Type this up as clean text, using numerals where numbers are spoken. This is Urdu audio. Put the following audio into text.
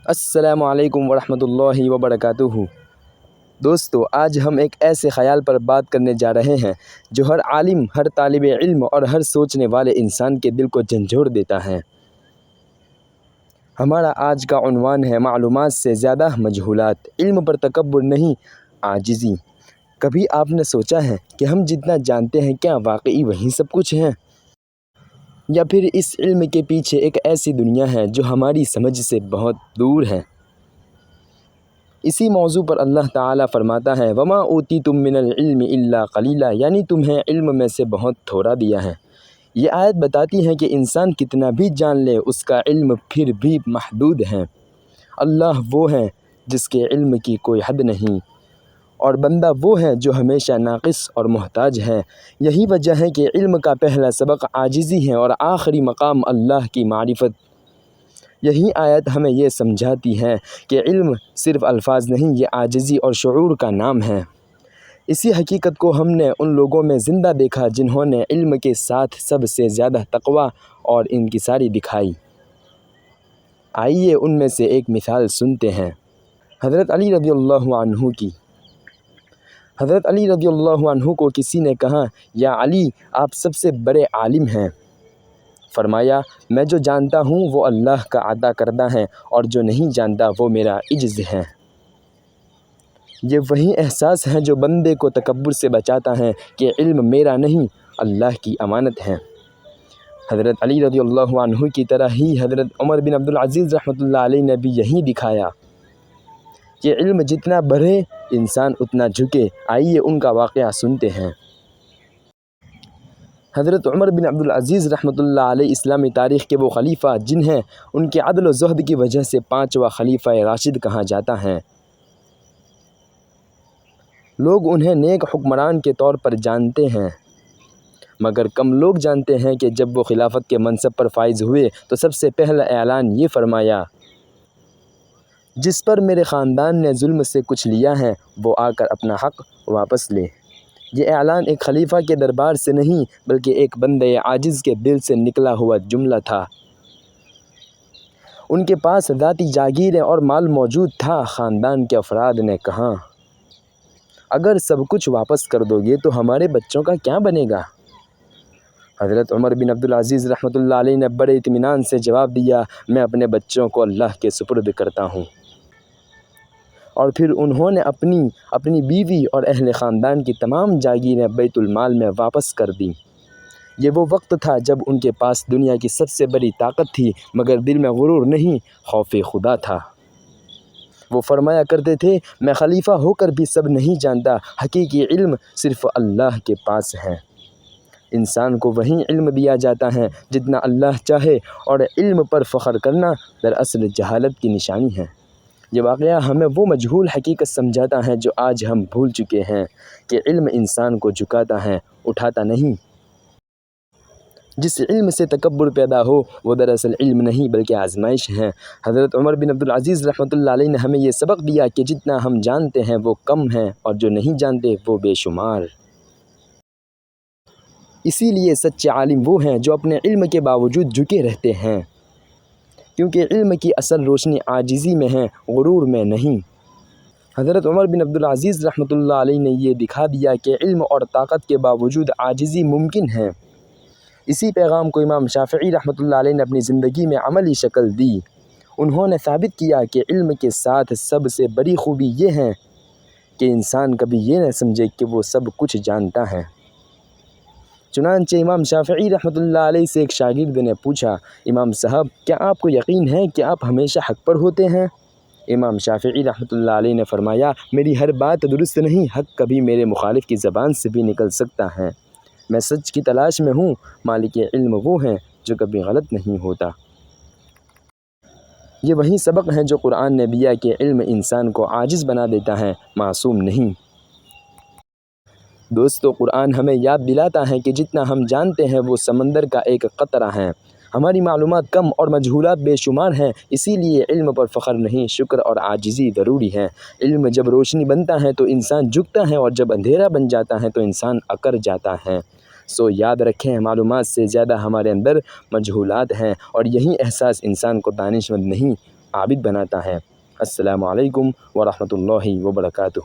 السلام علیکم ورحمۃ اللہ وبرکاتہ۔ دوستو، آج ہم ایک ایسے خیال پر بات کرنے جا رہے ہیں جو ہر عالم، ہر طالب علم اور ہر سوچنے والے انسان کے دل کو جھنجھوڑ دیتا ہے۔ ہمارا آج کا عنوان ہے معلومات سے زیادہ مجہولات، علم پر تکبر نہیں، عاجزی۔ کبھی آپ نے سوچا ہے کہ ہم جتنا جانتے ہیں کیا واقعی وہی سب کچھ ہے؟ یا پھر اس علم کے پیچھے ایک ایسی دنیا ہے جو ہماری سمجھ سے بہت دور ہے؟ اسی موضوع پر اللہ تعالیٰ فرماتا ہے وَمَا أُوتِيتُم مِّنَ الْعِلْمِ إِلَّا قَلِيلًا، یعنی تمہیں علم میں سے بہت تھوڑا دیا ہے۔ یہ آیت بتاتی ہے کہ انسان کتنا بھی جان لے اس کا علم پھر بھی محدود ہے۔ اللہ وہ ہے جس کے علم کی کوئی حد نہیں، اور بندہ وہ ہے جو ہمیشہ ناقص اور محتاج ہے۔ یہی وجہ ہے کہ علم کا پہلا سبق عاجزی ہے اور آخری مقام اللہ کی معرفت۔ یہی آیت ہمیں یہ سمجھاتی ہے کہ علم صرف الفاظ نہیں، یہ عاجزی اور شعور کا نام ہے۔ اسی حقیقت کو ہم نے ان لوگوں میں زندہ دیکھا جنہوں نے علم کے ساتھ سب سے زیادہ تقویٰ اور انکساری دکھائی۔ آئیے ان میں سے ایک مثال سنتے ہیں، حضرت علی رضی اللہ عنہ کی۔ حضرت علی رضی اللہ عنہ کو کسی نے کہا، یا علی، آپ سب سے بڑے عالم ہیں۔ فرمایا، میں جو جانتا ہوں وہ اللہ کا عطا کردہ ہے، اور جو نہیں جانتا وہ میرا عجز ہے۔ یہ وہی احساس ہے جو بندے کو تکبر سے بچاتا ہے کہ علم میرا نہیں، اللہ کی امانت ہے۔ حضرت علی رضی اللہ عنہ کی طرح ہی حضرت عمر بن عبد العزیز رحمۃ اللہ علیہ نے بھی یہی دکھایا کہ علم جتنا بڑھے انسان اتنا جھکے۔ آئیے ان کا واقعہ سنتے ہیں۔ حضرت عمر بن عبد العزیز رحمۃ اللہ علیہ اسلامی تاریخ کے وہ خلیفہ جنہیں ان کے عدل و زہد کی وجہ سے پانچواں خلیفہ راشد کہا جاتا ہے۔ لوگ انہیں نیک حکمران کے طور پر جانتے ہیں، مگر کم لوگ جانتے ہیں کہ جب وہ خلافت کے منصب پر فائز ہوئے تو سب سے پہلا اعلان یہ فرمایا، جس پر میرے خاندان نے ظلم سے کچھ لیا ہے وہ آ کر اپنا حق واپس لے۔ یہ اعلان ایک خلیفہ کے دربار سے نہیں بلکہ ایک بندے عاجز کے دل سے نکلا ہوا جملہ تھا۔ ان کے پاس ذاتی جاگیریں اور مال موجود تھا۔ خاندان کے افراد نے کہا، اگر سب کچھ واپس کر دو گے تو ہمارے بچوں کا کیا بنے گا؟ حضرت عمر بن عبد العزیز رحمۃ اللہ علیہ نے بڑے اطمینان سے جواب دیا، میں اپنے بچوں کو اللہ کے سپرد کرتا ہوں۔ اور پھر انہوں نے اپنی بیوی اور اہل خاندان کی تمام جاگیریں بیت المال میں واپس کر دیں۔ یہ وہ وقت تھا جب ان کے پاس دنیا کی سب سے بڑی طاقت تھی، مگر دل میں غرور نہیں، خوف خدا تھا۔ وہ فرمایا کرتے تھے، میں خلیفہ ہو کر بھی سب نہیں جانتا، حقیقی علم صرف اللہ کے پاس ہے۔ انسان کو وہی علم دیا جاتا ہے جتنا اللہ چاہے، اور علم پر فخر کرنا دراصل جہالت کی نشانی ہے۔ یہ واقعہ ہمیں وہ مجہول حقیقت سمجھاتا ہے جو آج ہم بھول چکے ہیں، کہ علم انسان کو جھکاتا ہے، اٹھاتا نہیں۔ جس علم سے تکبر پیدا ہو وہ دراصل علم نہیں بلکہ آزمائش ہے۔ حضرت عمر بن عبد العزیز رحمۃ اللہ علیہ نے ہمیں یہ سبق دیا کہ جتنا ہم جانتے ہیں وہ کم ہے، اور جو نہیں جانتے وہ بے شمار۔ اسی لیے سچے عالم وہ ہیں جو اپنے علم کے باوجود جھکے رہتے ہیں، کیونکہ علم کی اصل روشنی عاجزی میں ہے، غرور میں نہیں۔ حضرت عمر بن عبد العزیز رحمۃ اللہ علیہ نے یہ دکھا دیا کہ علم اور طاقت کے باوجود عاجزی ممکن ہے۔ اسی پیغام کو امام شافعی رحمۃ اللہ علیہ نے اپنی زندگی میں عملی شکل دی۔ انہوں نے ثابت کیا کہ علم کے ساتھ سب سے بڑی خوبی یہ ہے کہ انسان کبھی یہ نہ سمجھے کہ وہ سب کچھ جانتا ہے۔ چنانچہ امام شافعی رحمۃ اللہ علیہ سے ایک شاگرد نے پوچھا، امام صاحب، کیا آپ کو یقین ہے کہ آپ ہمیشہ حق پر ہوتے ہیں؟ امام شافعی رحمۃ اللہ علیہ نے فرمایا، میری ہر بات درست نہیں، حق کبھی میرے مخالف کی زبان سے بھی نکل سکتا ہے۔ میں سچ کی تلاش میں ہوں، مالک علم وہ ہیں جو کبھی غلط نہیں ہوتا۔ یہ وہی سبق ہیں جو قرآن نے دیا کہ علم انسان کو عاجز بنا دیتا ہے، معصوم نہیں۔ دوستو، قرآن ہمیں یاد دلاتا ہے کہ جتنا ہم جانتے ہیں وہ سمندر کا ایک قطرہ ہے۔ ہماری معلومات کم اور مجہولات بے شمار ہیں، اسی لیے علم پر فخر نہیں، شکر اور عاجزی ضروری ہے۔ علم جب روشنی بنتا ہے تو انسان جھکتا ہے، اور جب اندھیرا بن جاتا ہے تو انسان اکڑ جاتا ہے۔ سو یاد رکھیں، معلومات سے زیادہ ہمارے اندر مجہولات ہیں، اور یہی احساس انسان کو دانشمند نہیں عابد بناتا ہے۔ السلام علیکم ورحمۃ اللہ وبرکاتہ۔